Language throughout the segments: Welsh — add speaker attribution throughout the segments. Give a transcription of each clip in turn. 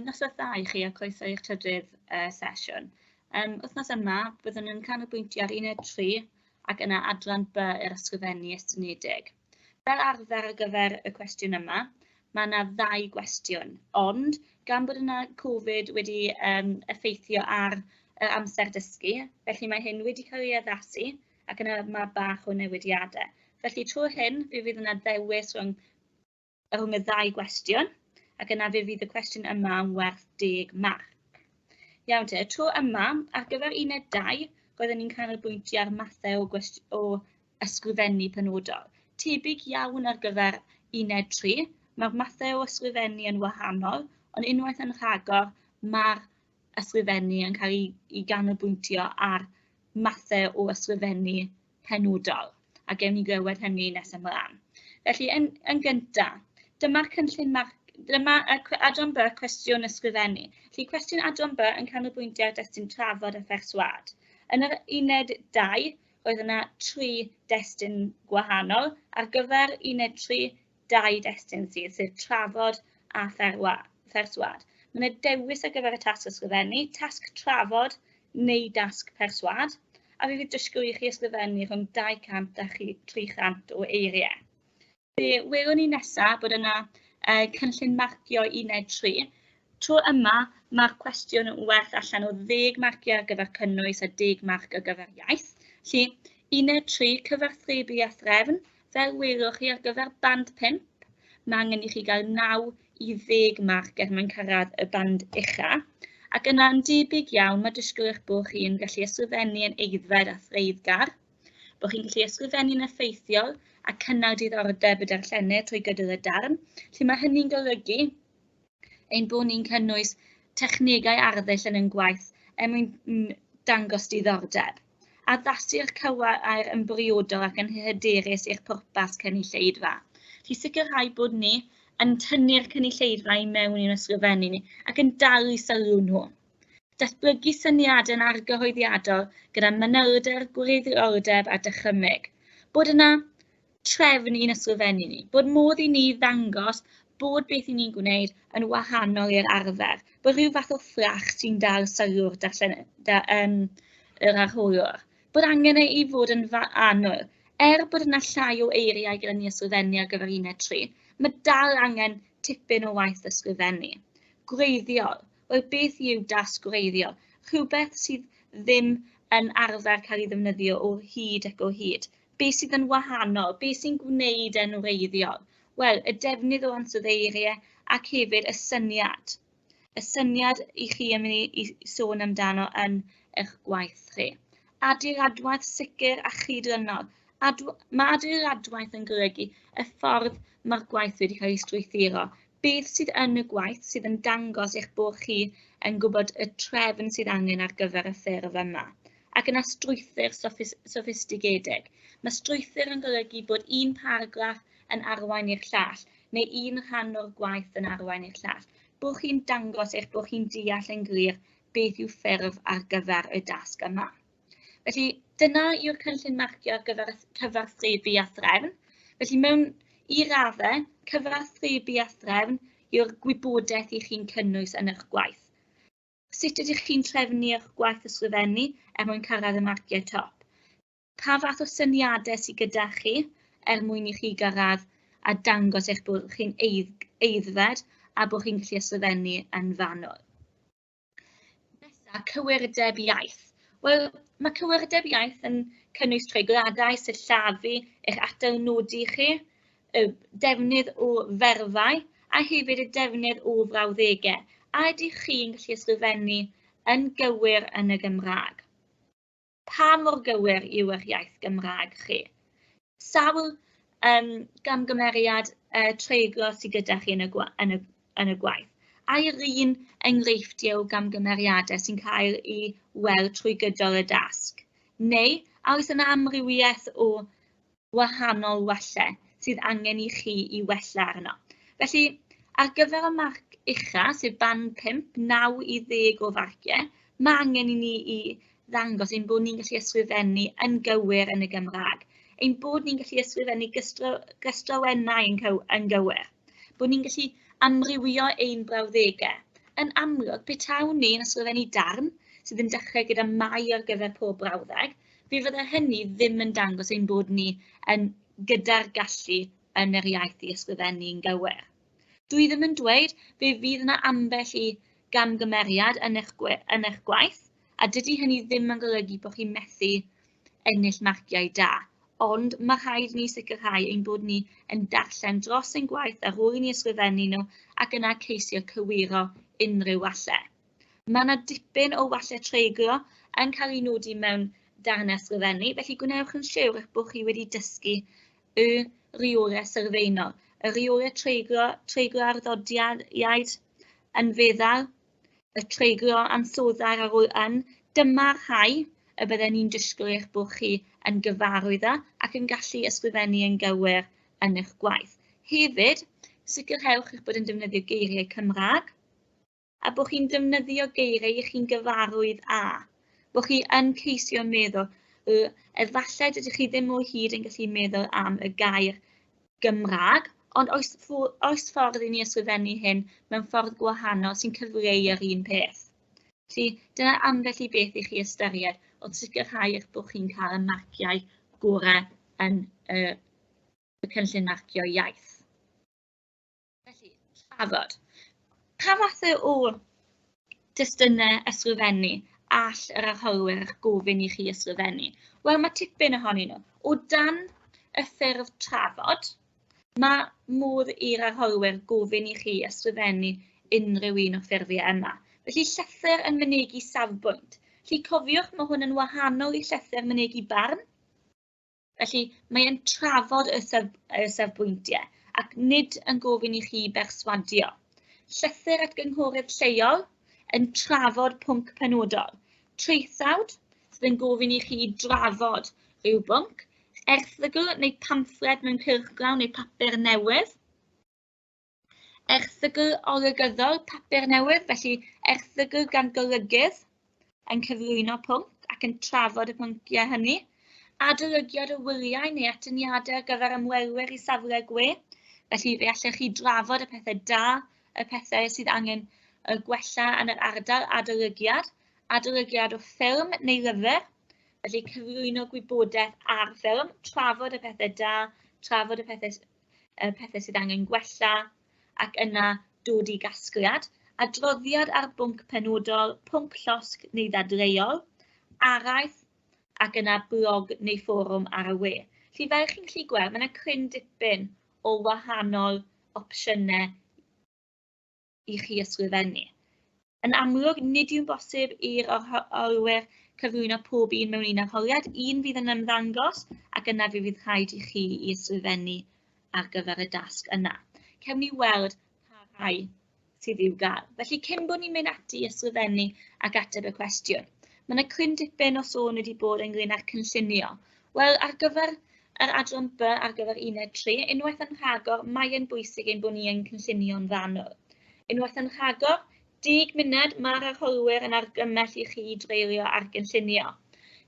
Speaker 1: Noswaith dda I chi a croeso i'ch trydydd sesiwn. Wythnos yma, byddwn yn canolbwyntio ar uned 3 ac yna adran B yr ysgrifennu estynedig. Fel arfer ar gyfer y cwestiwn yma, mae yna 2 gwestiwn, ond gan bod yna Covid wedi effeithio ar amser dysgu, felly mae hyn wedi cael ei addasu ac yna mae bach o newidiadau. Felly tro hyn, fe fydd yna ddewis rhwng y 2 gwestiwn, ac yna fe fydd y cwestiwn yma yn werth 10 marc. Iawn te, tro yma, ar gyfer uned 2, roedden ni'n canolbwyntio ar mathau o ysgrifennu penodol. Tebyg iawn ar gyfer uned 3, mae'r mathau o ysgrifennu yn wahanol, ond unwaith yn rhagor, mae'r ysgrifennu yn cael ei ganolbwyntio ar mathau o ysgrifennu penodol, a gewn ni glywed hynny nes ymlaen. Felly, yn gyntaf, dyma'r cynllun Dyma adran B cwestiwn ysgrifennu. Felly cwestiwn adran B yn canolbwyntio ar destun trafod a Berswâd. Yn yr uned 2, roedd yna 3 destun gwahanol. Ar gyfer uned 3, 2 destun sydd, sef trafod a Berswâd. Mae yna dewis ar gyfer y tasg ysgrifennu, tasg trafod neu dasg Berswâd, a fi fydd dysgu i chi ysgrifennu rhwng 200 a 300 o eiriau. Welwn ni nesaf bod yna cynllun marcio uned 3. Tro yma, mae'r cwestiwn yn werth allan o 10 marciau ar gyfer cynnwys a 10 marc ar gyfer iaith. Felly, uned 3 cyfathrebu a threfn, fel welwch chi ar gyfer band 5, mae angen i chi gael 9 i 10 marc er mwyn cyrraedd y band ucha. Ac yna'n debyg iawn, mae disgwyl eich bod chi'n gallu ysgrifennu yn eiddfed a threiddgar, bod chi'n gallu ysgrifennu'n effeithiol a cynnal diddordeb y darllenau trwy gydol y darn. Felly mae hynny'n golygu ein bod ni'n cynnwys technegau arddull yn gwaith mwyn dangos diddordeb. Addasu'r cywair yn briodol ac yn hyderus i'r pwrpas cynulleidfa. Felly sicrhau bod ni yn tynnu'r cynulleidfa i mewn i'n ysgrifennu ni ac yn dal i sylw nhw. Datblygu syniadau'n argyhoeddiadol gyda manylder, gwreiddioldeb a dychymyg. Bod yna trefn i'n ysgrifennu ni, bod modd i ni ddangos bod beth i ni'n gwneud yn wahanol i'r arfer, bod rhyw fath o ffrach sy'n dal sylw'r yr arhwylwr, bod angen i fod yn anwl. Bod yna llai o eiriau gyda ni ysgrifennu ar gyfer uned 3, mae dal angen tipyn o waith ysgrifennu. Gwreiddiol, wel beth yw dasg gwreiddiol? Rhywbeth sydd ddim yn arfer cael ei ddefnyddio o hyd ac o hyd. Beth sydd yn wahanol, beth sy'n gwneud yn wreiddiol? Wel, y defnydd o ansoddeiriau ac hefyd y syniad. Y syniad i chi yn mynd i sôn amdano yn eich gwaith chi. Adeiladwaith sicr a chydrynol. Mae adeiladwaith yn golygu y ffordd mae'r gwaith wedi cael ei strwythuro. Beth sydd yn y gwaith sydd yn dangos eich bod chi yn gwybod y trefn sydd angen ar gyfer y ffurf yma. Ac yna strwythyr soffistigedig. Mae strwythyr yn golygu bod un paragraff yn arwain i'r llall, neu un rhan o'r gwaith yn arwain i'r llall. Bod chi'n dangos eich bod chi'n deall yn glir beth yw ffurf ar gyfer y dasg yma. Felly, dyna yw'r cynllun marcio ar gyfer cyfathrebu a threfn. Felly, mewn i raddau, cyfathrebu a threfn yw'r gwybodaeth i chi'n cynnwys yn eich gwaith. Sut ydych chi'n trefnu eich gwaith ysgrifennu mwyn cyrraedd y marciau top? Pa fath o syniadau sydd gyda chi mwyn i chi gyrraedd a dangos eich bod chi'n eiddfed a bod chi'n gallu ysgrifennu yn fanwl. Nesaf, cywirdeb iaith. Wel, mae cywirdeb iaith yn cynnwys treigladau sy'n llafu eich atalnodi chi, y defnydd o ferfau a hefyd y defnydd o frawddegau. A ydych chi'n gallu ysgrifennu yn gywir yn y Gymraeg? Pa mor gywir yw eich iaith Gymraeg chi? Sawl gamgymeriad treiglo sydd gyda chi yn y gwaith? A yw'r un enghreifftiau o gamgymeriadau sy'n cael ei weld trwy gydol y dasg? Neu, oes yna amrywiaeth o wahanol wallau sydd angen i chi i wella arno? Felly, ar gyfer y marc ucha, sef band 5, 9 i 10 o farciau, mae angen i ni i ddangos ein bod ni'n gallu ysgrifennu yn gywir yn y Gymraeg. Ein bod ni'n gallu ysgrifennu gystrawennau yn gywir. Bod ni'n gallu amrywio ein brawddegau. yn amlwg, petaw ni'n ysgrifennu darn sydd yn dechrau gyda mai ar gyfer pob brawddeg, fe fydde hynny ddim yn dangos ein bod ni yn gyda'r gallu yn yr iaith i ysgrifennu'n gywir. Dwi ddim yn dweud fe fydd yna ambell i gamgymeriad yn eich gwaith, a dydy hynny ddim yn golygu bod chi'n methu ennill marciau da, ond mae rhaid ni sicrhau ein bod ni yn darllen dros ein gwaith ar ôl i ni ysgrifennu nhw ac yna ceisio cywiro unrhyw wallau. Mae yna dipyn o wallau treiglo yn cael ei nodi mewn darnau ysgrifennu, felly gwnewch yn siŵr eich bod chi wedi dysgu y reolau sylfaenol, y reolau treiglo arddodiad yn feddal, y treiglo ansoddair ar ôl yn, dyma'r rhai y byddwn ni'n disgwyl eich bod chi yn gyfarwyddo ac yn gallu ysgrifennu yn gywir yn eich gwaith. Hefyd, sicrhewch eich bod yn defnyddio geiriau Cymraeg a bod chi'n defnyddio geiriau eich chi'n gyfarwydd â. Bod chi yn ceisio meddwl, efallai dydych chi ddim o hyd yn gallu meddwl am y gair Gymraeg, ond oes ffordd i ni ysgrifennu hyn mewn ffordd gwahanol sy'n cyfleu yr un peth. Felly, dyna ambell i beth i chi ystyried wrth sicrhau eich bod chi'n cael y marciau gorau yn y cynllun marcio iaith. Felly, trafod. Pa fath o destunau ysgrifennu all yr arhyrwyr eich gofyn i chi ysgrifennu? Wel, mae tipyn ohonyn nhw. O dan y ffurf trafod, mae modd i'r arhyrwyr gofyn i chi ysgrifennu unrhyw un o ffurfiau yma. Felly, llythyr yn mynegu safbwynt. Felly, cofiwch mae hwn yn wahanol i llythyr mynegu barn. Felly, mae'n trafod y safbwyntiau ac nid yn gofyn i chi berswadio. Llythyr at gynghorydd lleol yn trafod pwnc penodol. Traethawd sydd yn gofyn i chi drafod rhyw bwnc. Erthygl neu pamffled mewn cylchgrawn neu papur newydd. Erthygl olygyddol, papur newydd, felly erthygl gan golygydd yn cyflwyno pwnc ac yn trafod y pwnciau hynny. Adolygiad o wyliau neu atyniadau ar gyfer ymwelwyr i safle gwe, felly fe allech chi drafod y pethau da, y pethau sydd angen gwella yn yr ardal adolygiad, adolygiad o ffilm neu lyfr, felly cyflwyno gwybodaeth ar ffilm, trafod y pethau da, trafod y pethau sydd angen gwella, ac yna dod i gasgliad, adroddiad ar bwnc penodol, pwnc llosg neu ddadleuol, araith, ac yna blog neu fforwm ar y we. Felly fel chi'n gallu gweld, mae yna cryn dipyn o wahanol opsiynau i chi ysgrifennu. Yn amlwg, nid yw'n bosib i'r arhyrwyr cyflwyno pob un mewn un arholiad, un fydd yn ymddangos, ac yna fe fydd rhaid i chi i ysgrifennu ar gyfer y dasg yna. Cewn ni weld pa rhai sydd i'w gael. Felly, cyn bod ni'n mynd ati i ysgrifennu ac ateb y cwestiwn, mae yna cryn dipyn o sôn wedi bod ynglyn â'r cynllunio. Wel, ar gyfer yr adran B ar gyfer 1.3, unwaith yn rhagor, mae yn bwysig ein bod ni yn cynllunio'n fanwl. Unwaith yn rhagor, 10 munud mae'r arhyrwyr yn argymell i chi dreulio ar gynllunio.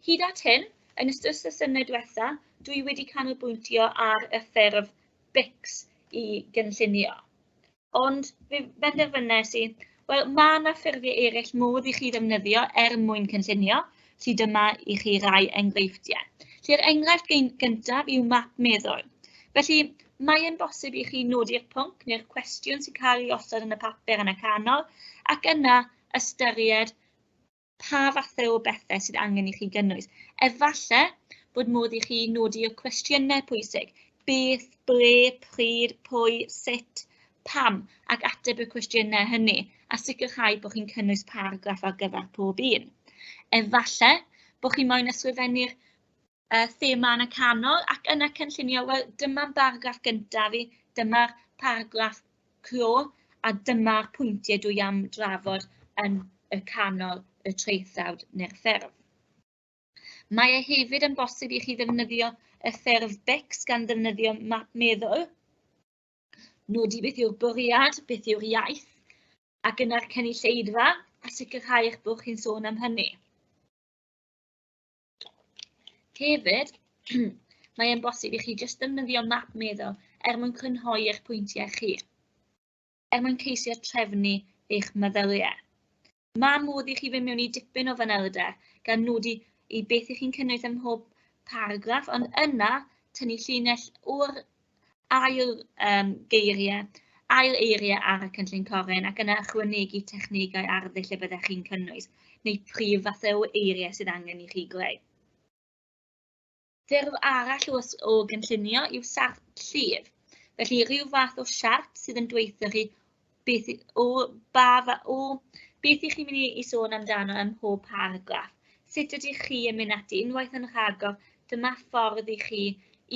Speaker 1: Hyd at hyn, yn ystod sesiynau diwethaf, dwi wedi canolbwyntio ar y ffurf BICS i gynllunio. Ond fe benderfynais i, wel, mae yna ffurfiau eraill modd i chi ddefnyddio mwyn cynllunio, sydd dyma i chi rai enghreifftiau. Felly'r enghraifft gyntaf yw map meddwl. Felly, mae yn bosib i chi nodi'r pwnc neu'r cwestiwn sy'n cael ei osod yn y papur yn y canol, ac yna ystyried pa fathau o bethau sydd angen i chi gynnwys. Efallai bod modd i chi nodi o cwestiynau pwysig, beth, ble, pryd, pwy, sut, pam, ac ateb y cwestiynau hynny, a sicrhau bod chi'n cynnwys paragraff ar gyfer pob un. Efallai bod chi moyn ysgrifennu'r thema yn y canol, ac yna cynllunio, wel, dyma'r paragraff gyntaf fi, dyma'r paragraff clo, a dyma'r pwyntiau dwi am drafod yn y canol y traethawd neu'r ffurf. Mae hefyd yn bosib i chi ddefnyddio y ffurf BICS gan ddefnyddio map meddwl, nodi beth yw'r bwriad, beth yw'r iaith, ac yna'r cynulleidfa, a sicrhau eich bod chi'n sôn am hynny. Hefyd, mae e'n bosib i chi jyst defnyddio map meddwl mwyn crynhoi eich pwyntiau chi, mwyn ceisio trefnu eich meddyliau. Mae modd i chi fynd mewn i dipyn o fanyldeb gan nodi i beth ych chi'n cynnwys ym mhob paragraff, ond yna tynnu llinell o'r ail eiriau ar y cynllun coryn ac yna ychwanegu technegau arddull y byddech chi'n cynnwys, neu prif fathau o eiriau sydd angen i chi greu. Ffurf arall o gynllunio yw sart llif. Felly rhyw fath o siart sydd yn dweutho chi beth ych chi'n mynd i sôn amdano ym mhob paragraff. Sut ydych chi yn mynd ati unwaith yn rhagor, dyma ffordd i chi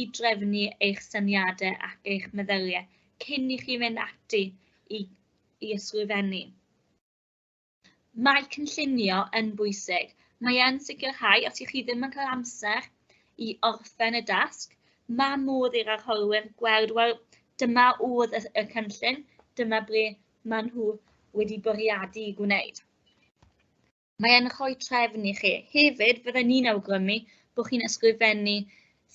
Speaker 1: i drefnu eich syniadau ac eich meddyliau cyn i chi fynd ati i ysgrifennu. Mae cynllunio yn bwysig. Mae yn sicrhau os ych chi ddim yn cael amser i orffen y dasg, mae modd i'r arholwyr gweld, wel, dyma oedd y cynllun, dyma ble maen nhw wedi bwriadu i gwneud. Mae yn rhoi trefn i chi. Hefyd, fyddai ni'n awgrymu bod chi'n ysgrifennu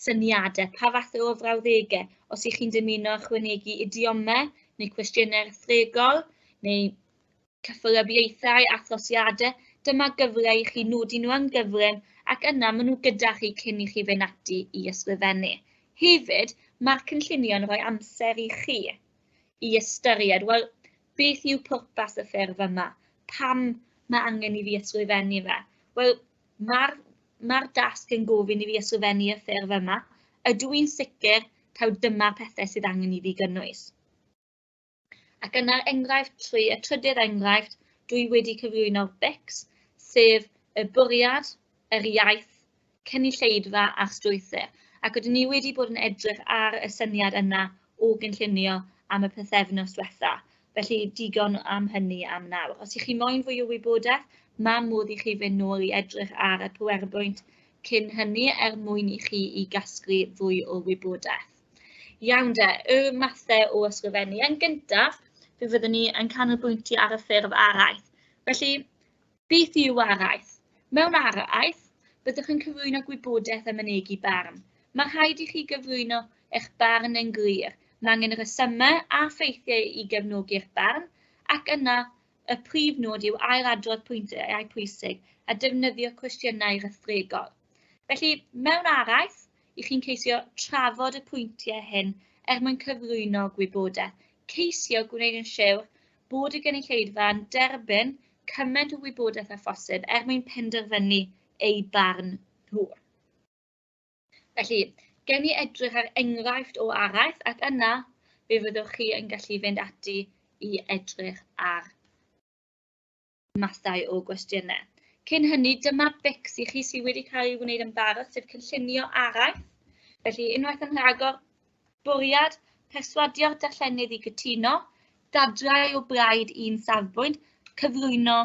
Speaker 1: syniadau, pa fath o frawddegau, os ych chi'n dymuno ychwanegu idiomau neu cwestiynau rhethregol, neu cyffyrybiaethau a throsiadau, dyma gyfle i chi nodi nhw yn gyflym ac yna maen nhw gyda chi cyn i chi fynd ati i ysgrifennu. Hefyd, mae'r cynllunio yn rhoi amser i chi i ystyried, wel, beth yw pwrpas y ffurf yma? Pam mae angen i fi ysgrifennu fe? Wel, mae'r dasg yn gofyn i fi ysgrifennu y ffurf yma. Ydw i'n sicr taw dyma'r pethau sydd angen i fi gynnwys. Ac yna'r enghraifft y trydydd enghraifft, dwi wedi cyflwyno'r BICS, sef y bwriad, yr iaith, cynulleidfa a'r strwythur. Ac ydyn ni wedi bod yn edrych ar y syniad yna o gynllunio am y pythefnos diwetha. Felly digon am hynny am nawr. Os ych chi moyn fwy o wybodaeth, mae modd i chi fynd nôl i edrych ar y PowerPoint cyn hynny mwyn i chi i gasglu fwy o wybodaeth. Iawn de, y mathau o ysgrifennu. Yn gyntaf, fe fyddwn ni yn canolbwyntio ar y ffurf araith. Felly, beth yw araith? Mewn araith, byddwch yn cyflwyno gwybodaeth am mynegu barn. Mae rhaid i chi gyflwyno eich barn yn glir. Mae angen rhesymau a ffeithiau i gefnogi'r barn, ac yna y prif nod yw ailadrodd pwyntiau pwysig a defnyddio cwestiynau rhethregol. Felly, mewn araith, i chi'n ceisio trafod y pwyntiau hyn mwyn cyflwyno gwybodaeth. Ceisio gwneud yn siŵr bod y gynulleidfa yn derbyn cymaint o wybodaeth â phosib mwyn penderfynu ei barn nhw. Felly, gen i edrych ar enghraifft o araith ac yna fe fyddwch chi yn gallu fynd ati i edrych ar mathau o gwestiynau. Cyn hynny, dyma BICS i chi sydd wedi cael ei wneud yn barod, sef cynllunio araith. Felly, unwaith yn rhagor, bwriad, perswadio'r darllenydd i gytuno, dadrau o blaid un safbwynt, cyflwyno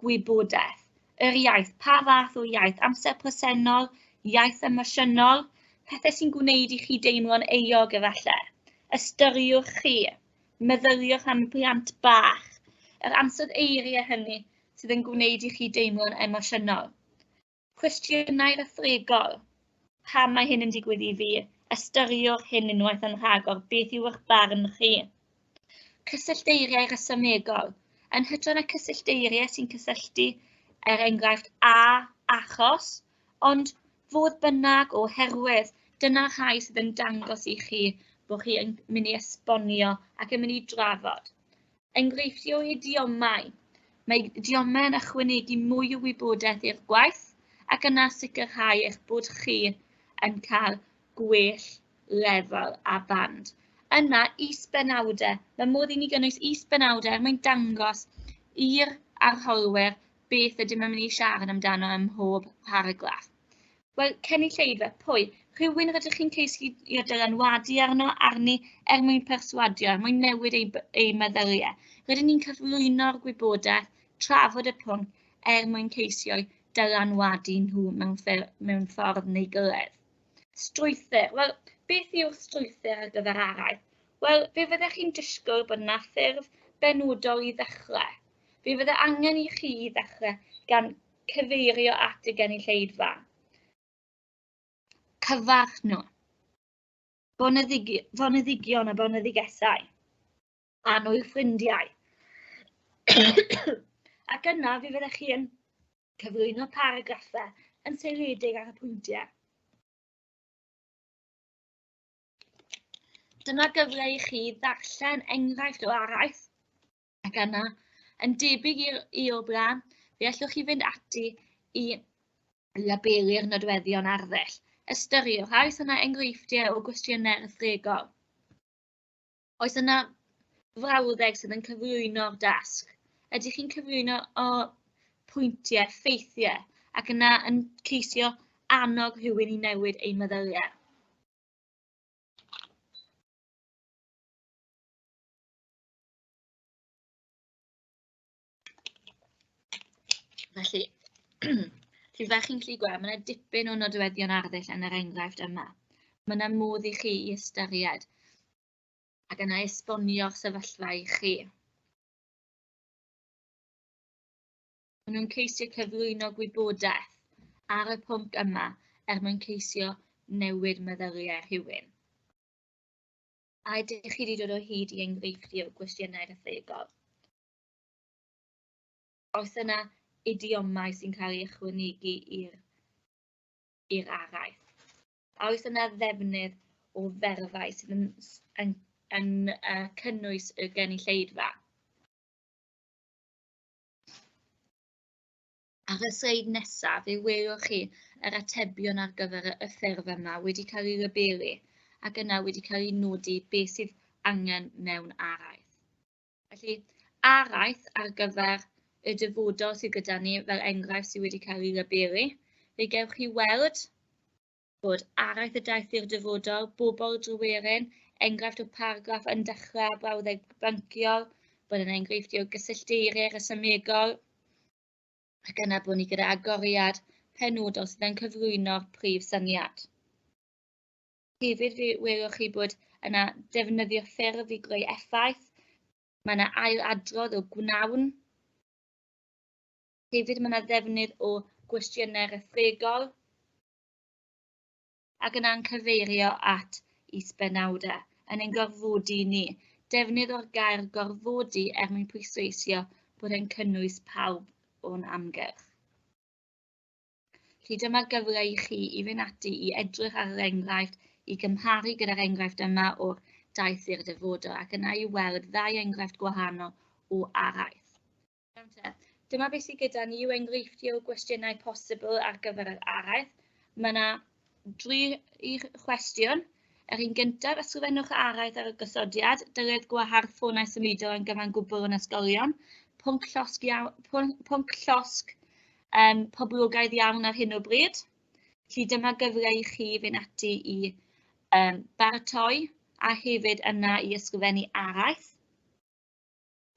Speaker 1: gwybodaeth. Yr iaith, pa fath o iaith, amser presennol, iaith emosiynol, pethau sy'n gwneud i chi deimlo'n euog efallai. Ystyriwch chi, meddyliwch am blant bach, yr amser eiriau hynny sydd yn gwneud i chi deimlo'n emosiynol. Cwestiynau rhethregol, pam mae hyn yn digwydd i fi, ystyriwch hyn unwaith yn rhagor, beth yw eich barn chi. Cysyllteiriau rhesymegol, yn hytrach na cysyllteiriau sy'n cysylltu enghraifft a achos, ond fodd bynnag oherwydd, dyna rhai sydd yn dangos i chi bod chi yn mynd i esbonio ac yn mynd i drafod. Enghreifftiau o idiomau. Mae idiomau yn ychwanegu mwy o wybodaeth i'r gwaith ac yna sicrhau eich bod chi yn cael gwell lefel a band. Yna is-benawdau. Mae modd i ni gynnwys is-benawdau mwyn dangos i'r arholwyr beth ydym yn mynd i siarad amdano ym mhob paragraff. Wel, cynulleidfa, pwy? Rhywun rydych chi'n ceisio i dylanwadu arno arni mwyn perswadio, mwyn newid ei meddyliau. Rydym ni'n cyflwyno'r gwybodaeth, trafod y pwnc mwyn ceisio dylanwadu nhw mewn ffordd neu gilydd. Strwythur. Wel, beth yw'r strwythur ar gyfer araith? Wel, fe fyddech chi'n disgwyl bod yna ffurf benodol i ddechrau. Fe fydde angen i chi i ddechrau gan cyfeirio at y gynulleidfa. Cyfarch nhw. Boneddigion a boneddigesau. A nhw'r ffrindiau. Ac yna fe fyddech chi yn cyflwyno paragraffau yn seiliedig ar y pwyntiau. Dyma gyfle i chi ddarllen enghraifft o araith, ac yna, yn debyg i o'r blaen, fe allwch chi fynd ati i labelu'r nodweddion arddull. Ystyriwch, oes yna enghreifftiau o gwestiynau rhethregol? Oes yna frawddeg sydd yn cyflwyno'r dasg? Ydych chi'n cyflwyno o pwyntiau, ffeithiau, ac yna yn ceisio annog rhywun i newid ei meddyliau? Felly, fel chi'n gallu gweld, mae yna dipyn o nodweddion arddull yn yr enghraifft yma. Mae yna modd i chi i ystyried, ac yna esbonio'r sefyllfa i chi. Maen nhw'n ceisio cyflwyno gwybodaeth ar y pwnc yma mwyn ceisio newid meddyliau rhywun. A ydych chi wedi dod o hyd i enghreifftiau o gwestiynau rhethregol? Oes yna idiomau sy'n cael ei ychwanegu i'r araith? A oes yna ddefnydd o ferfau sydd yn cynnwys y gynulleidfa? Ar y sleid nesaf, fe welwch chi yr atebion ar gyfer y ffurf yma wedi cael ei labelu, ac yna wedi cael ei nodi beth sydd angen mewn araith. Felly, araith ar gyfer y dyfodol sydd gyda ni fel enghraifft sydd wedi cael ei labelu. Fe gewch chi weld bod araith y daith i'r dyfodol, bobl drwyrin, enghraifft o paragraff yn dechrau brawddeg bynciol, bod yn enghreifftiau o gysyllteirio rhesymegol, ac yna bod ni gyda agoriad penodol sydd yn cyflwyno'r prif syniad. Hefyd fe welwch chi bod yna defnyddio ffurf i greu effaith, mae yna ailadrodd o gnawn. Hefyd mae yna ddefnydd o gwestiynau rhethregol, ac yna'n cyfeirio at is-benawdau yn ein gorfodi ni. Defnydd o'r gair gorfodi mwyn pwysleisio bod e'n cynnwys pawb o'n amgylch. Felly dyma gyfle i chi i fynd ati i edrych ar yr enghraifft, i gymharu gyda'r enghraifft yma o'r daith i'r dyfodol, ac yna i weld ddau enghraifft gwahanol o araith. Dyma beth sydd gyda ni yw enghreifftiau o gwestiynau posibl ar gyfer yr araith. Mae yna 3 cwestiwn. Yr un gyntaf, ysgrifennwch araith ar y gosodiad, dylid gwahardd ffonau symudol yn gyfan gwbl yn ysgolion. Pwnc llosg poblogaidd iawn ar hyn o bryd. Felly dyma gyfle i chi fynd ati i baratoi a hefyd yna i ysgrifennu araith.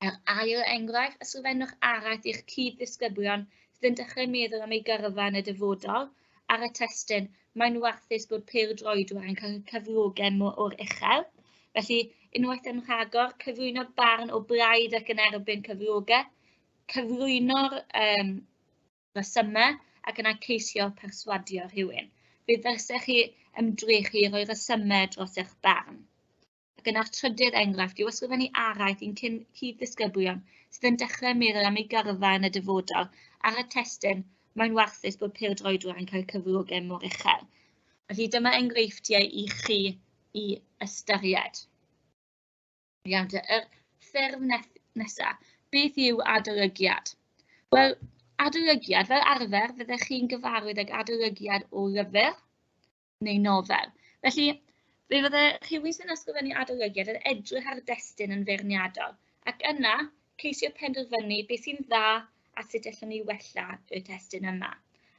Speaker 1: Yr ail enghraifft, ysgrifennwch araith i'ch cyd-ddisgyblion sydd yn dechrau meddwl am ei gyrfa yn y dyfodol. Ar y testun, mae'n warthus bod pêl-droedwyr yn cael cyflogau o'r uchel. Felly, unwaith yn rhagor, cyflwyno barn o blaid ac yn erbyn cyflogau, cyflwyno'r resymau ac yna ceisio perswadio rhywun. Fe ddylsech chi ymdrechu i roi resymau dros eich barn. Ac yna'r trydydd enghraifft yw ysgrifennu araith i'n cyd-ddisgyblion sydd yn dechrau meddwl am ei gyrfa yn y dyfodol. Ar y testun, mae'n warthus bod pêl-droedwyr yn cael cyflogau mor uchel. Felly dyma enghreifftiau i chi i ystyried. Iawn, yr ffurf nesaf, beth yw adolygiad? Wel, adolygiad fel arfer fyddech chi'n gyfarwydd ag adolygiad o lyfr neu nofel. Felly, fe fydde rhywun sy'n ysgrifennu adolygiad yn edrych ar destun yn feirniadol, ac yna ceisio penderfynu beth sy'n dda a sut allwn ni wella y testun yma.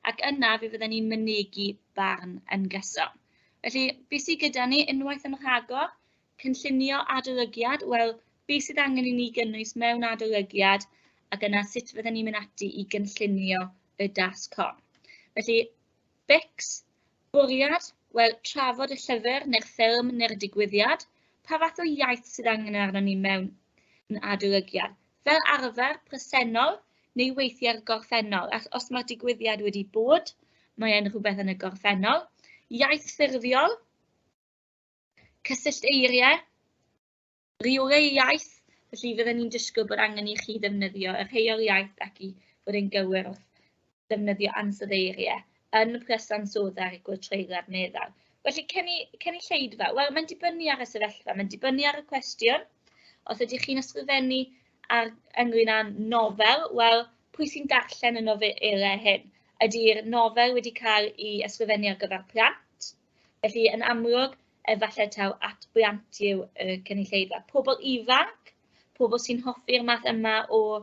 Speaker 1: Ac yna fe fydden ni'n mynegu barn yn gyson. Felly, beth sydd gyda ni unwaith yn rhagor, cynllunio adolygiad, wel, beth sydd angen i ni gynnwys mewn adolygiad, ac yna sut fydden ni'n mynd ati i gynllunio y dasg hon. Felly, BICS, bwriad, wel, trafod y llyfr neu'r ffilm neu'r digwyddiad, pa fath o iaith sydd angen arno ni mewn adolygiad. Fel arfer presennol, neu weithiau'r gorffennol, os mae'r digwyddiad wedi bod, mae'n rhywbeth yn y gorffennol. Iaith ffurfiol, cysyllt eiriau, reolau iaith, felly fydden ni'n disgwyl bod angen i chi ddefnyddio y rheol iaith ac i fod yn gywir wrth ddefnyddio ansoddeiriau yn y presansodda'r i gweithreiliad meddal. Felly, cyn i lleidfa, wel, mae'n dibynnu ar y sefyllfa, mae'n dibynnu ar y cwestiwn. Os ydych chi'n ysgrifennu ynglyn â nofel, wel, pwy sy'n darllen y nofelau hyn? Ydy'r nofel wedi cael ei ysgrifennu ar gyfer plant? Felly, yn amlwg, efallai taw atbriant yw y cynulleidfa. Pobl ifanc, pobl sy'n hoffi'r math yma o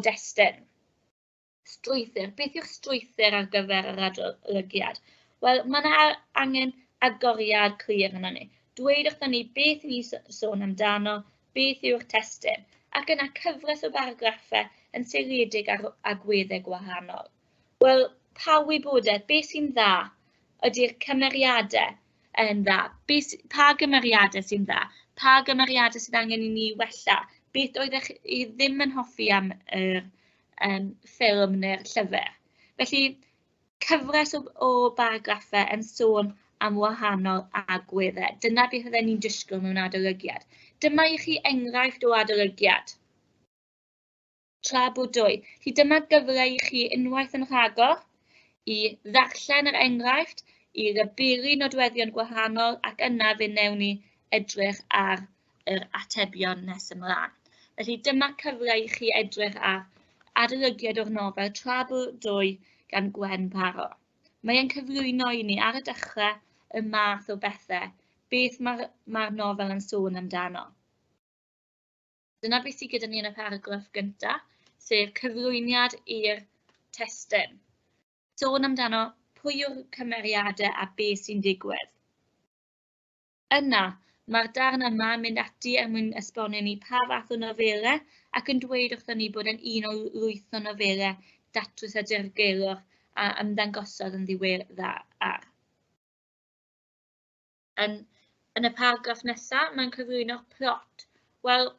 Speaker 1: destun. Strwythur. Beth yw'r strwythur ar gyfer yr adolygiad? Wel, mae angen agoriad clir yna ni. Dweud wrthon ni beth ni sôn amdano, beth yw'r testun, ac yna cyfres o baragraffau yn seiliedig ar agweddau gwahanol. Wel, pa wybodaeth, beth sy'n dda? Ydy'r cymeriadau yn dda? Pa gymeriadau sy'n dda? Pa gymeriadau sydd angen i ni wella? Beth oeddech chi ddim yn hoffi am yr ffilm neu'r llyfr? Felly, cyfres o baragraffau yn sôn am wahanol agweddau. Dyna beth fydden ni'n disgwyl mewn adolygiad. Dyma i chi enghraifft o adolygiad. Trafod 2. Felly dyma gyfle i chi unwaith yn rhagor i ddarllen yr enghraifft, i ryburu nodweddion gwahanol ac yna fe newn ni edrych ar yr atebion nes ymlaen. Felly dyma cyfle i chi edrych ar adolygiad o'r nofel Trafod 2 gan Gwen Paro. Mae'n cyflwyno i ni ar y dechrau y math o bethau, beth mae'r nofel yn sôn amdano. Dyna beth sydd gyda ni yn y paragraff gyntaf, sef cyflwyniad i'r testun. Sôn amdano pwy yw'r cymeriadau a beth sy'n digwydd. Yna, mae'r darn yma yn mynd ati er mwyn esbonio ni pa fath o nofelau ac yn dweud wrthon ni bod yn un o lwyth o nofelau datws a dirgelwch a ymddangosodd yn ddiweddar. Yn y paragraff nesaf, mae'n cyflwyno'r plot. Wel,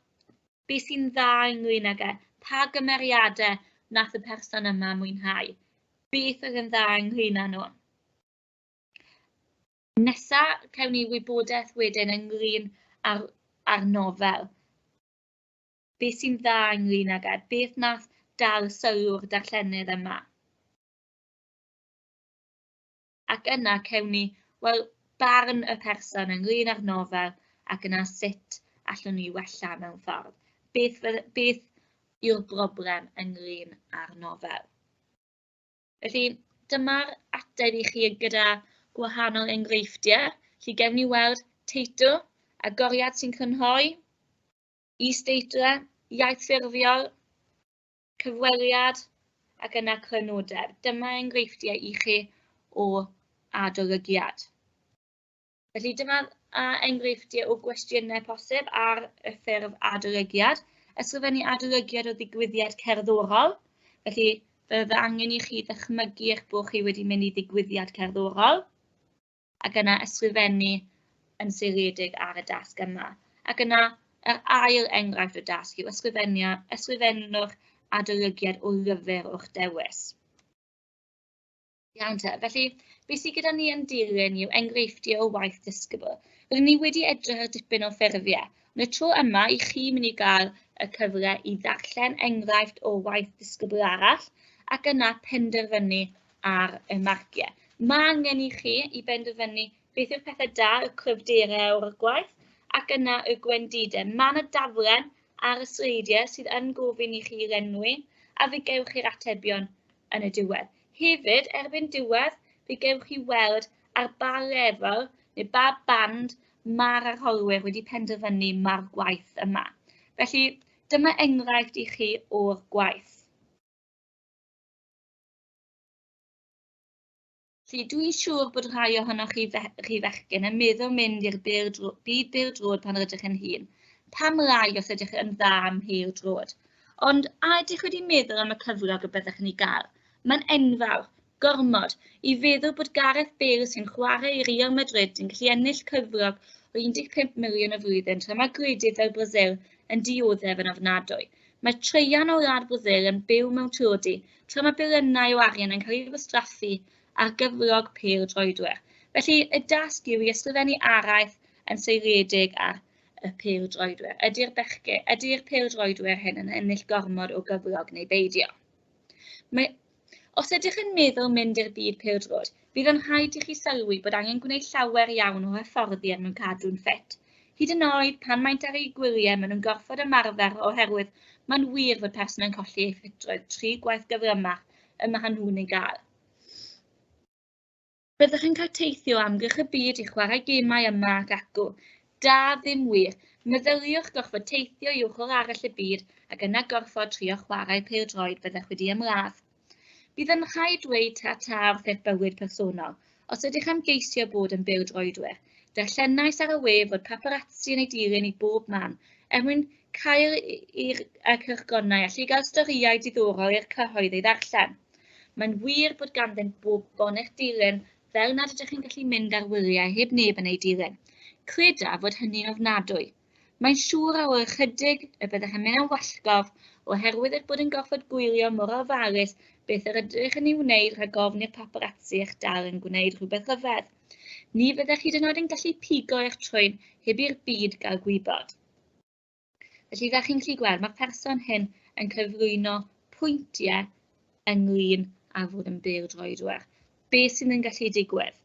Speaker 1: beth sy'n dda ynglyn ag pa gymeriadau nath y person yma mwynhau? Beth oedd yn dda ynglyn â nhw? Nesaf, cawn ni wybodaeth wedyn ynglyn ar nofel. Beth sy'n dda ynglyn ag beth nath dal sylw'r darllenydd yma. Ac yna cawn ni, wel, barn y person ynglyn â'r nofel ac yna sut allwn ni wella mewn ffordd. Beth yw'r broblem ynglyn â'r nofel. Felly, dyma'r ateb i chi gyda gwahanol enghreifftiau. Felly, gewn ni weld teitl, agoriad sy'n crynhoi, is-deitlau, iaith ffurfiol, cyfweliad ac yna crynodeb. Dyma enghreifftiau i chi o adolygiad. Felly dyma enghreifftiau o gwestiynau posib ar y ffurf adolygiad. Ysgrifennu adolygiad o ddigwyddiad cerddorol. Felly bydde angen i chi ddychmygu eich bod chi wedi mynd i ddigwyddiad cerddorol. Ac yna ysgrifennu yn seiliedig ar y dasg yma. Ac yna yr ail enghraifft o dasg yw ysgrifennwch adolygiad o lyfr o'ch dewis. Iawn te, felly beth sydd gyda ni yn dilyn yw enghreifftiau o waith disgybl. Rydyn ni wedi edrych ar dipyn o ffurfiau, ond y tro yma i chi mynd i gael y cyfle i ddarllen enghraifft o waith disgybl arall ac yna penderfynu ar y marciau. Mae angen i chi i benderfynu beth yw'r pethau da, y cryfderau o'r gwaith ac yna y gwendidau. Mae yna daflen ar y sleidiau sydd yn gofyn i chi lenwi a fe gewch chi'r atebion yn y diwedd. Hefyd, erbyn diwedd, fe gewch chi weld ar ba lefel neu ba band mae'r arholwyr wedi penderfynu mae'r gwaith yma. Felly, dyma enghraifft i chi o'r gwaith. Felly, dwi'n siŵr bod rhai ohonoch chi fechgyn yn meddwl mynd i'r byd bêl-droed pan rydych yn hun. Pam rai os ydych yn dda am bêl-droed? Ond a ydych wedi meddwl am y cyflog y byddwch yn ei gael? Mae'n enfawr, gormod, i feddwl bod Gareth Bale sy'n chwarae i Real Madrid yn gallu ennill cyflog o 15 miliwn y flwyddyn tra mae gwledydd fel Brasil yn dioddef yn ofnadwy. Mae treian o wlad Brasil yn byw mewn trodi tra mae biliynau o arian yn cael ei wastraffu ar gyflog pêl-droedwyr. Felly, y dasg yw i ysgrifennu araith yn seiliedig ar y pêl-droedwyr? Ydy'r pêl-droedwyr hyn yn ennill gormod o gyflog neu beidio? Os ydych yn meddwl mynd i'r byd pêl-droed, bydd yn rhaid i chi sylwi bod angen gwneud llawer iawn o hyfforddi er mwyn cadw'n ffit. Hyd yn oed pan maent ar eu gwyliau maen nhw'n gorfod ymarfer oherwydd mae'n wir fod person yn colli ei ffitrwydd 3 gwaith gyflymach y mae nhw'n ei gael. Byddwch yn cael teithio amgylch y byd i chwarae gemau yma ac acw. Da ddim wir. Meddyliwch gorfod teithio i ochr arall y byd ac yna gorfod trio chwarae pêl-droed byddwch wedi ymladd. Bydd yn rhaid dweud ta wrth eich bywyd personol, os ydych am geisio bod yn pêl-droedwyr. Darllenais ar y we fod paparazzi yn ei dilyn i bob man, mwyn cael y cyrchgonau allu gael storïau diddorol i'r cyhoedd ei ddarllen. Mae'n wir bod ganddynt bobl eich dilyn fel nad ydych chi'n gallu mynd ar wyliau heb neb yn ei dilyn. Creda fod hynny'n ofnadwy. Mae'n siŵr ar ôl ychydig y byddwch yn mynd am wallgof oherwydd eich bod yn gorfod gwylio mor ofalus beth yr ydych yn ei wneud rhag ofn i'r paparazzi eich dal yn gwneud rhywbeth rhyfedd. Ni fyddech hyd yn oed yn gallu pigo eich trwyn heb i'r byd gael gwybod. Felly fel chi'n gallu gweld, mae'r person hyn yn cyflwyno pwyntiau ynglyn â fod yn pêl-droedwyr. Beth sydd yn gallu digwydd?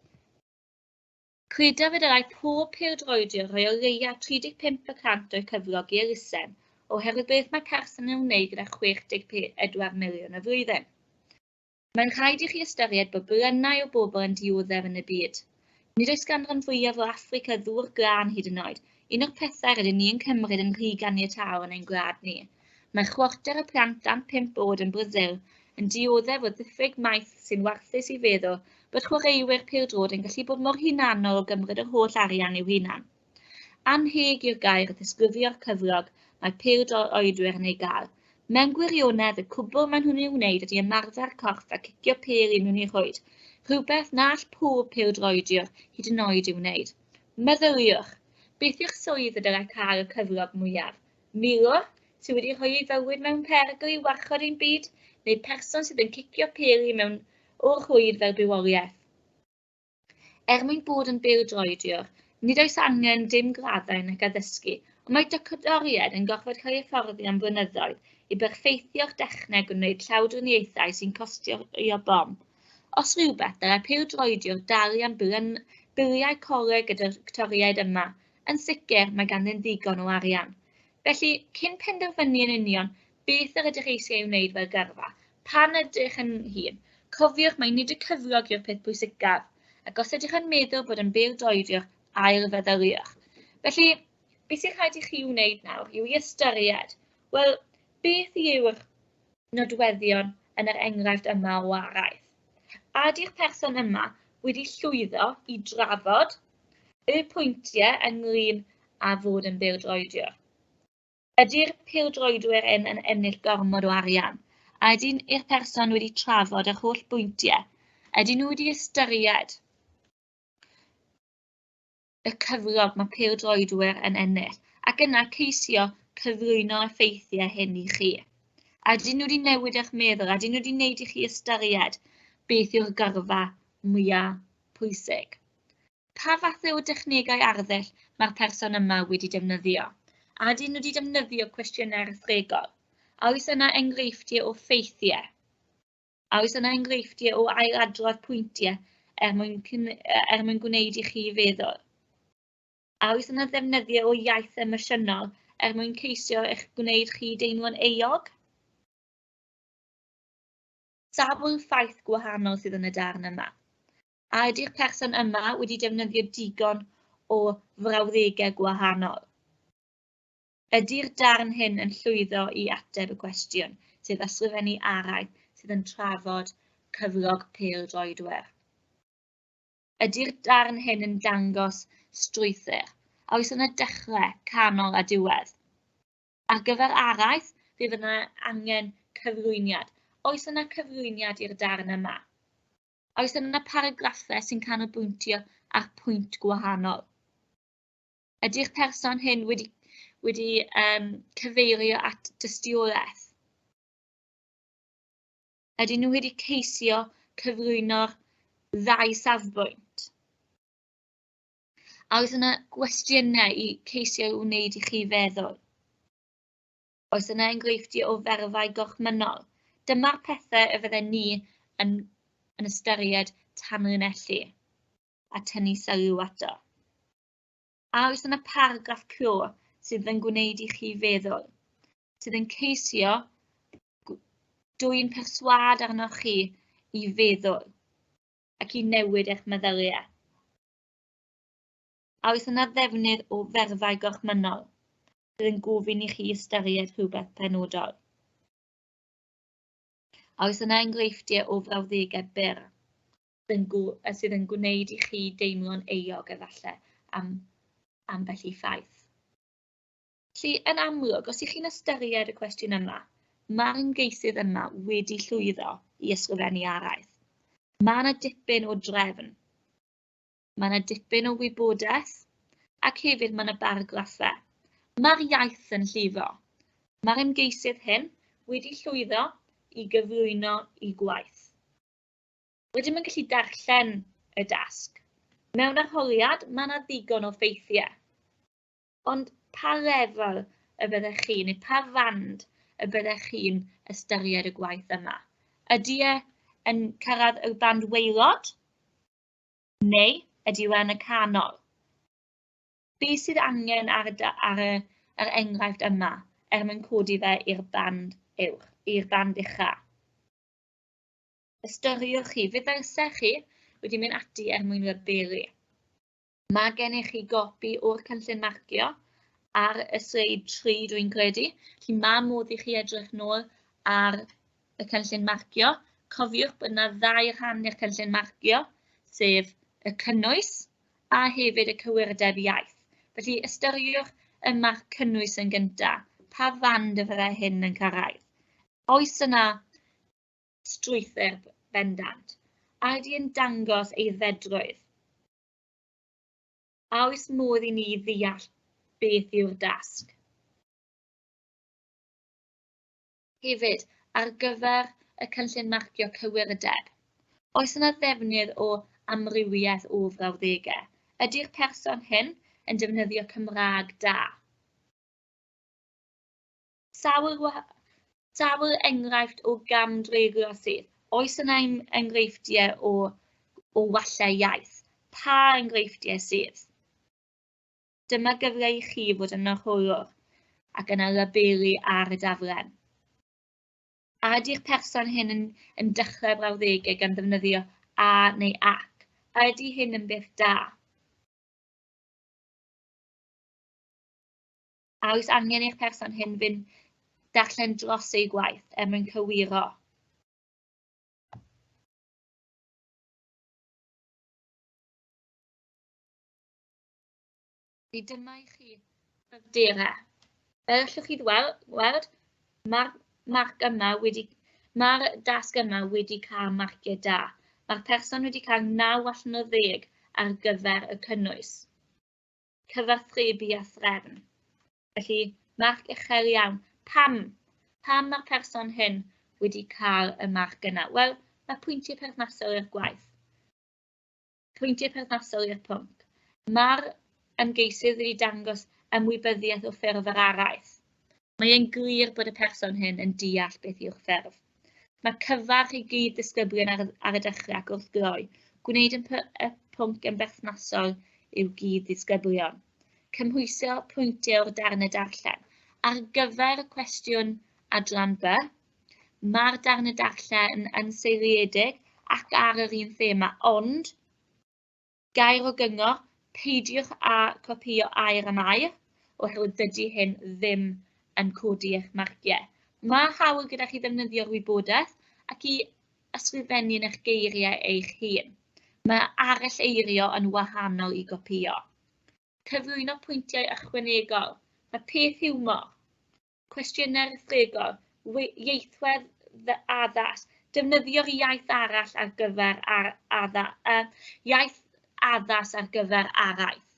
Speaker 1: Credaf y dylai pob pêl-droediwr roi o leia 35% o'i cyflog i elusen, oherwydd beth mae person yn wneud gyda 64 miliwn y flwyddyn. Mae'n rhaid i chi ystyried bod biliynau o bobl yn dioddef yn y byd. Nid oes gan ran fwyaf o Affrica ddŵr glân hyd yn oed. Un o'r pethau rydyn ni yn cymryd yn rhy ganiataol yn ein gwlad ni. Mae chwarter y plant dan 5 oed yn Brasil yn dioddef o ddiffyg maith sy'n warthus i feddwl bod chwaraewyr pêl-droed yn gallu bod mor hunanol o gymryd yr holl arian i'w hunan. Anheg yw'r gair wrth ysgrifio'r cyflog mae pêl-droedwyr yn ei gael. Mewn gwirionedd, y cwbl maen nhw'n ei wneud ydy ymarfer corff a cicio pêl i nhw'n ei rhoed, rhywbeth na all pob pêl-droediwr hyd yn oed i'w wneud. Meddyliwch, beth yw'ch swydd y dylai cael y cyflog mwyaf? Milwr, sydd wedi rhoi ei fywyd mewn perygl i warchod ein byd, neu person sydd yn cicio pêl i mewn o'r rhwyd fel bywoliaeth? Mwyn bod yn pêl-droediwr, nid oes angen dim graddau ac addysgu, ond mae doctoried yn gorfod cael ei hyfforddi am blynyddoedd i berffeithio'r dechneg o wneud llawdriniaethau sy'n costio bom. Os rhywbeth, dylai pêl-droediwr dalu am biliau coleg gyda'r doctoriaid yma. Yn sicr, mae ganddyn ddigon o arian. Felly, cyn penderfynu yn union, beth yr ydych eisiau ei wneud fel gyrfa? Pan ydych yn hun? Cofiwch mai nid y cyflog yw'r peth pwysicaf, ac os ydych yn meddwl bod yn pêl-droediwr, ail-feddyliwch. Felly, beth sy'n rhaid i chi wneud nawr yw i ystyried. Wel, beth yw'r nodweddion yn yr enghraifft yma o araith? Ydy'r person yma wedi llwyddo i drafod y pwyntiau ynglyn â fod yn pêl-droediwr? Ydy'r pêl-droedwyr yn ennill gormod o arian? Ydy'n i'r person wedi trafod yr holl bwyntiau? Ydyn nhw wedi ystyried y cyflog mae pêl-droedwyr yn ennill, ac yna ceisio cyflwyno effeithiau hyn i chi? Ydyn nhw wedi newid eich meddwl? Ydyn nhw wedi wneud i chi ystyried beth yw'r gyrfa mwyaf pwysig? Pa fath o dechnegau arddull mae'r person yma wedi defnyddio? Ydyn nhw wedi defnyddio cwestiynau rhethregol? Oes yna enghreifftiau o ffeithiau? Oes yna enghreifftiau o ailadrodd pwyntiau mwyn gwneud i chi feddwl? Oes yna ddefnyddio o iaith emosiynol mwyn ceisio eich gwneud chi deimlo'n euog? Sawl ffaith gwahanol sydd yn y darn yma? Ydy'r person yma wedi defnyddio digon o frawddegau gwahanol? Ydy'r darn hyn yn llwyddo i ateb y cwestiwn, sef ysgrifennu araith sydd yn trafod cyflog pêl-droedwyr? Ydy'r darn hyn yn dangos strwythur? Oes yna dechrau, canol a diwedd? Ar gyfer araith, bydd yna angen cyflwyniad. Oes yna cyflwyniad i'r darn yma? Oes yna paragraffau sy'n canolbwyntio ar pwynt gwahanol? Ydy'r person hyn wedi cyfeirio at dystiolaeth? Ydyn nhw wedi ceisio cyflwyno'r ddau safbwynt? A oes yna gwestiynau I ceisio wneud I chi feddwl? Oes yna enghreifftiau o ferfau gorchmynol? Dyma'r pethau y fydden ni yn ystyried tanlinellu a tynnu sylw ato. A oes yna paragraff clo sydd yn gwneud I chi feddwl, sydd yn ceisio dwy'n perswâd arnoch chi I feddwl ac I newid eich meddyliau. A oes yna ddefnydd o ferfau gorchmynol sydd yn gofyn I chi ystyried rhywbeth penodol. A oes yna enghreifftiau o frawddegau byr sydd yn gwneud I chi deimlo'n euog efallai ambell I ffaith. Felly, yn amlwg, os y'ch chi'n ystyried y cwestiwn yma, mae'r ymgeisydd yma wedi llwyddo I ysgrifennu araith. Mae yna dipyn o drefn, mae yna dipyn o wybodaeth, ac hefyd mae yna bargraffau. Mae'r iaith yn llifo. Mae'r ymgeisydd hyn wedi llwyddo I gyflwyno I gwaith. Rydym yn gallu darllen y dasg. Mewn arholiad, mae yna ddigon o ffeithiau. Ond pa lefel y byddech chi, neu pa fand y byddech chi'n ystyried y gwaith yma? Ydy yn cyrraedd y band waelod? Neu ydy yn y canol? Be sydd angen ar yr enghraifft yma mwyn codi fe i'r band uwch, i'r band uchaf? Ystyriwch chi, fe ddylsech chi wedi mynd ati mwyn labelu. Mae gennych chi gopi o'r cynllun marcio ar y sleid 3 dwi'n credu. Felly mae modd I chi edrych nôl ar y cynllun marcio. Cofiwch bod yna 2 rhan i'r cynllun marcio, sef y cynnwys a hefyd y cywirdeb iaith. Felly ystyriwch y marc cynnwys yn gyntaf. Pa fand y fyddai hyn yn cyrraedd? Oes yna strwythur bendant? A ydy yn dangos eiddfedrwydd? A oes modd I ni ddeall beth yw'r dasg? Hefyd, ar gyfer y cynllun marcio cywirdeb, oes yna ddefnydd o amrywiaeth o frawddegau? Ydy'r person hyn yn defnyddio Cymraeg da? Sawl enghraifft o gamdreiglo sydd? Oes yna enghreifftiau o wallau iaith? Pa enghreifftiau sydd? Dyma gyfle I chi fod yn arhwylwr ac yn labelu ar y daflen. A ydy'r person hyn yn dechrau brawddegau gan ddefnyddio a neu ac? A ydy hyn yn beth da? A oes angen i'r person hyn fynd darllen dros ei gwaith mwyn cywiro? Dyma I chi gryfderau. Fel allwch chi weld, mae'r dasg yma wedi cael marciau da. Mae'r person wedi cael 9 allan o 10 ar gyfer y cynnwys. Cyfathrebu a threfn. Felly, marc uchel iawn. Pam mae'r person hyn wedi cael y marc yna? Wel, mae pwyntiau perthnasol i'r gwaith. Pwyntiau perthnasol i'r pwnc. Mae'r ymgeisydd wedi dangos ymwybyddiaeth o ffurf yr araith. Mae e'n glir bod y person hyn yn deall beth yw'r ffurf. Mae cyfarch I gyd ddisgyblion ar y dechrau ac wrth gloi. Gwneud y pwnc yn berthnasol i'w gyd ddisgyblion. Cymhwyso pwyntiau o'r darnau darllen. Ar gyfer y cwestiwn adran B, mae'r darnau darllen yn seiliedig ac ar yr un thema, ond gair o gyngor, peidiwch â copïo air am air, oherwydd dydy hyn ddim yn codi eich marciau. Mae hawl gyda chi ddefnyddio'r wybodaeth ac I ysgrifennu yn eich geiriau eich hun. Mae arall eirio yn wahanol I gopïo. Cyflwyno pwyntiau ychwanegol. Mae peth hiwmor. Cwestiynau rhithregol. Ieithwedd addas. Defnyddio'r iaith arall ar gyfer iaith addas ar gyfer araith.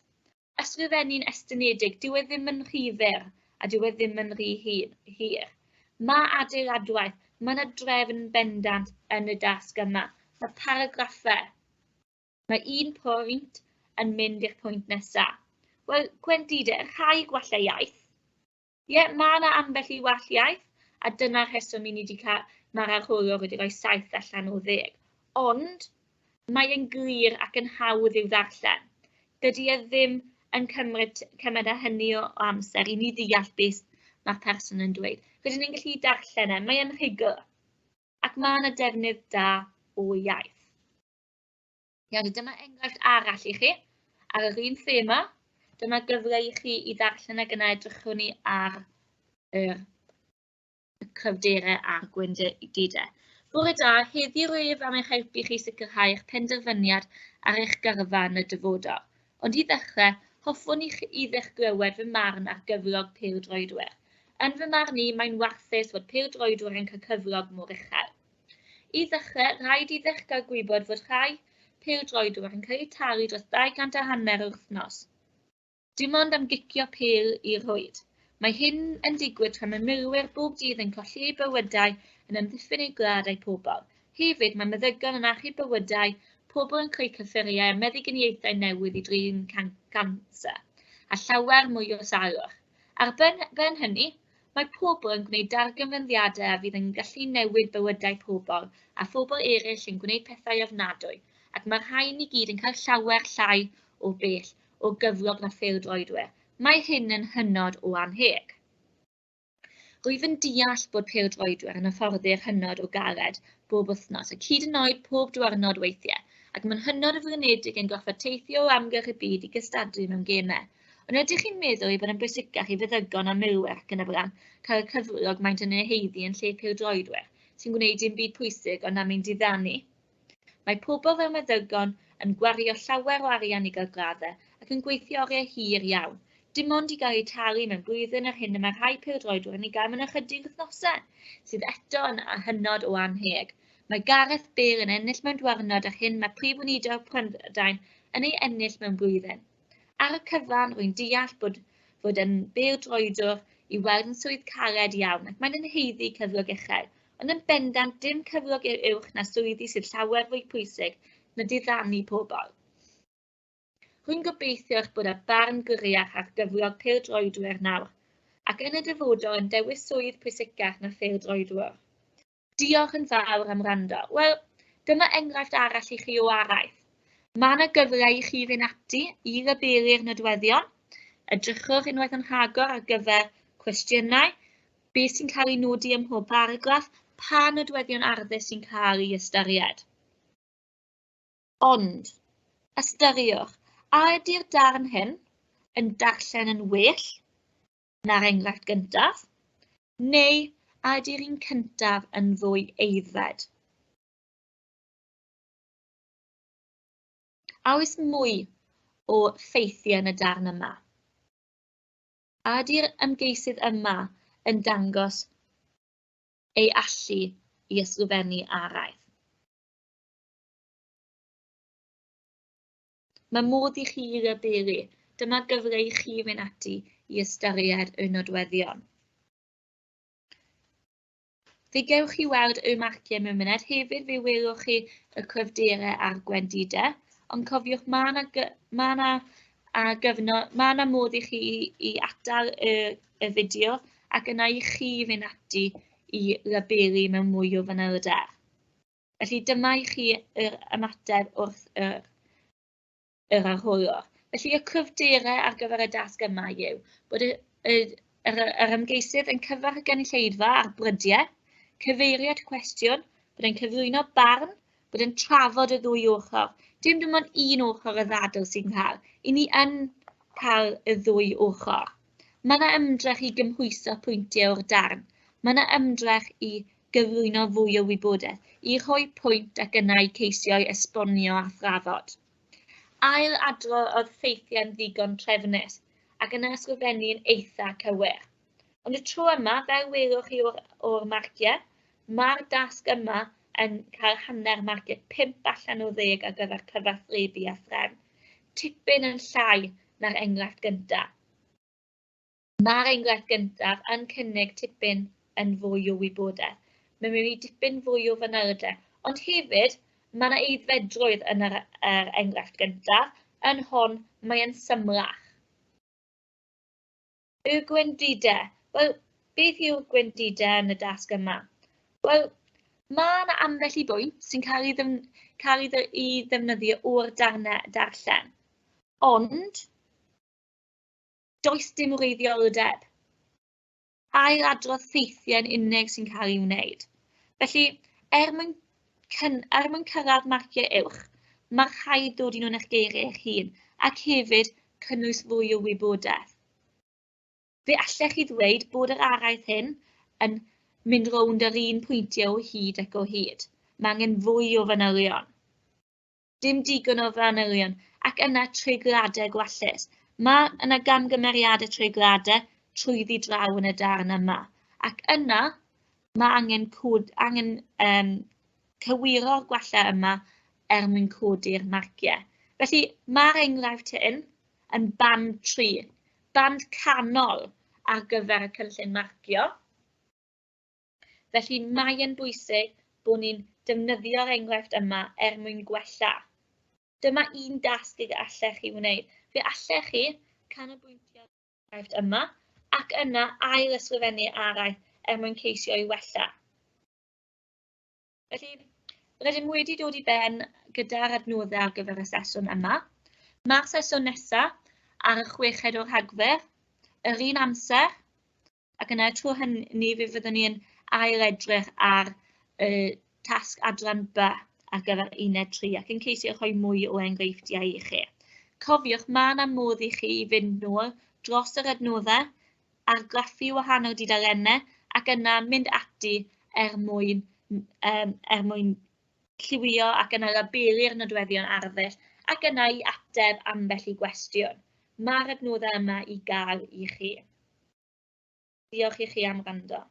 Speaker 1: Ysgrifennu'n estynedig, dyw e ddim yn rhy fyr a dyw e ddim yn rhy hir. Mae adeiladwaith, mae yna drefn bendant yn y dasg yma. Mae paragraffau. Mae un pwynt yn mynd i'r pwynt nesaf? Wel, gwendidau, rhai gwella iaith. Mae yna ambell i wall iaith, a dyna'r rheswm i ni wedi cael, mae'r arholiwr wedi rhoi 7 allan o 10. Ond, mae e'n glir ac yn hawdd i'w ddarllen. Dydy e ddim yn cymryd â hynny o amser i ni ddeall beth mae'r person yn dweud. Rydyn ni'n gallu darllen e, mae e'n rhugl, ac mae yna defnydd da o iaith. Iawn, dyma enghraifft arall i chi, ar yr un thema. Dyma gyfle i chi i ddarllen ac yna edrychwn ni ar y cryfderau a'r gwendidau. Bore da, heddiw rwyf am eich helpu chi sicrhau eich penderfyniad ar eich gyrfa yn y dyfodol. Ond i ddechrau, hoffwn i ddech glywed fy marn ar gyflog pêl-droedwyr. Yn fy marn i, mae'n warthus fod pêl-droedwyr yn cael cyflog mor uchel. I ddechrau, rhaid i ddech gael gwybod fod rhai pêl-droedwyr yn cael eu talu dros 250 wythnos. Dim ond am gicio pêl i rwyd. Mae hyn yn digwydd tra mae milwyr bob dydd yn colli eu bywydau yn amddiffyn eu gwladau pobl. Hefyd, mae meddygon yn achub bywydau, pobl yn creu cyffuriau a meddyginiaethau newydd i drin canser, a llawer mwy o salwch. Ar ben hynny, mae pobl yn gwneud dargyfyniadau a fydd yn gallu newid bywydau pobl, a phobl eraill yn gwneud pethau ofnadwy, ac mae rhain i gyd yn cael llawer llai o bell o gyflog na pêl-droedwyr. Mae hyn yn hynod o anheg. Rwyf yn deall bod pêl-droedwyr yn hyfforddi'r hynod o galed bob wythnos, ac hyd yn oed pob diwrnod weithiau, ac mae'n hynod o flinedig yn gorfod teithio o amgylch y byd i gystadlu mewn gemau. Ond ydych chi'n meddwl bod yn bwysicach i feddygon a milwyr ac yn y blaen cael y cyflog maent yn ei heiddi yn lle pêl-droedwyr, sy'n gwneud dim byd pwysig ond am ein diddannu? Mae pobl fel meddygon yn gwario llawer o arian i gael graddau ac yn gweithio oriau hir iawn. Dim ond i gael eu talu mewn blwyddyn ar hyn y mae rhai pêl-droedwyr yn ei gael mewn ychydig wythnosau, sydd eto yn hynod o anheg. Mae Gareth Bale yn ennill mewn diwrnod ar hyn mae prif weinidog Prydain yn ei ennill mewn blwyddyn. Ar y cyfan, rwy'n deall fod yn pêl-droedwr i weld yn swydd caled iawn ac mae'n heiddi cyflog uchel, ond yn bendant dim cyflog uwch na swyddi sydd llawer fwy pwysig na diddannu pobl. Rwy'n gobeithio eich bod y barn gyrriach ar gyflog pêl-droedwyr nawr, ac yn y dyfodol yn dewis swydd pwysicach na pêl-droedwyr. Diolch yn fawr am wrando. Wel, dyma enghraifft arall i chi o araith. Mae yna gyfle i chi fynd ati i labelu'r nodweddion, edrychwch unwaith yn rhagor ar gyfer cwestiynau, beth sy'n cael ei nodi ym mhob paragraff, pa nodweddion arddus sy'n cael ei ystyried. Ond, ystyriwch, a ydy'r darn hyn yn darllen yn well na'r enghraifft gyntaf, neu a ydy'r un cyntaf yn fwy eiddfed? A oes mwy o ffeithiau yn y darn yma? A ydy'r ymgeisydd yma yn dangos ei allu i ysgrifennu araith? Mae modd i chi i labelu. Dyma gyfle i chi fynd ati i ystyried y nodweddion. Fe gewch chi weld y marciau mewn munud. Hefyd fe welwch chi y cryfderau a'r gwendidau, ond cofiwch mae yna modd i chi i atal y fideo ac yna i chi fynd ati i labelu mewn mwy o fanylder. Felly dyma i chi yr ymateb wrth yr arholiwr. Felly y cryfderau ar gyfer y dasg yma yw bod yr ymgeisydd yn cyfarch y gynulleidfa a'r brydiau, cyfeiriad cwestiwn, bod e'n cyflwyno barn, bod e'n trafod y ddwy ochr. Dim ond un ochr y ddadl sy'n cael, i ni yn cael y ddwy ochr. Mae yna ymdrech i gymhwyso pwyntiau o'r darn. Mae yna ymdrech i gyflwyno fwy o wybodaeth, i rhoi pwynt ac yna i ceisio esbonio a thrafod. Ail adro oedd ffeithiau'n ddigon trefnus, ac yna ysgrifennu'n eitha cywir. Ond y tro yma, fel welwch chi o'r marciau, mae'r dasg yma yn cael hanner marciau 5 allan o 10 ar gyfer cyfathrebu a threfn, tipyn yn llai na'r enghraifft gyntaf. Mae'r enghraifft gyntaf yn cynnig tipyn yn fwy o wybodaeth. Mae'n mynd i dipyn fwy o fanylder, ond hefyd mae yna eiddfedrwydd yn yr enghraifft gyntaf, yn hon mae yn symlach. Y gwendidau. Wel, beth yw'r gwendidau yn y dasg yma? Wel, mae yna ambell i bwynt sy'n cael ei ddefnyddio o'r darllen, ond does dim wreiddioldeb. Ail adrodd ffeithiau'n unig sy'n cael ei wneud. Felly, er mwyn cyrraedd marciau uwch, mae rhaid dod i nhw'n eich geiriau eich hun, ac hefyd cynnwys fwy o wybodaeth. Fe allech chi ddweud bod yr araith hyn yn mynd rownd yr un pwyntiau o hyd ac o hyd. Mae angen fwy o fanylion. Dim digon o fanylion, ac yna treigladau gwellus. Mae yna gamgymeriadau treigladau trwyddi draw yn y darn yma. Ac yna, mae angen cywiro'r gwella yma mwyn codi'r marciau. Felly, mae'r enghraifft hyn yn band 3, band canol ar gyfer y cynllun marcio. Felly, mae yn bwysig bod ni'n defnyddio'r enghraifft yma mwyn gwella. Dyma un dasg y allech chi wneud. Fe allech chi canolbwyntio enghraifft yma ac yna ail ysgrifennu araith mwyn ceisio ei wella. Felly, rydym wedi dod i ben gyda'r adnoddau ar gyfer y sesiwn yma. Mae'r sesiwn nesaf ar y 6 o'r Rhagfyr, yr un amser, ac yna tro hynny fe fyddwn ni'n ail edrych ar tasg adran B ar gyfer 1.3 ac yn ceisio rhoi mwy o enghreifftiau i chi. Cofiwch, mae yna modd i chi fynd nôl dros yr adnoddau, argraffu wahanol dudalennau ac yna mynd ati mwyn lliwio ac yna labelu'r nodweddion arddull ac yna i ateb ambell i gwestiwn. Mae'r adnoddau yma i gael i chi. Diolch i chi am gwrando.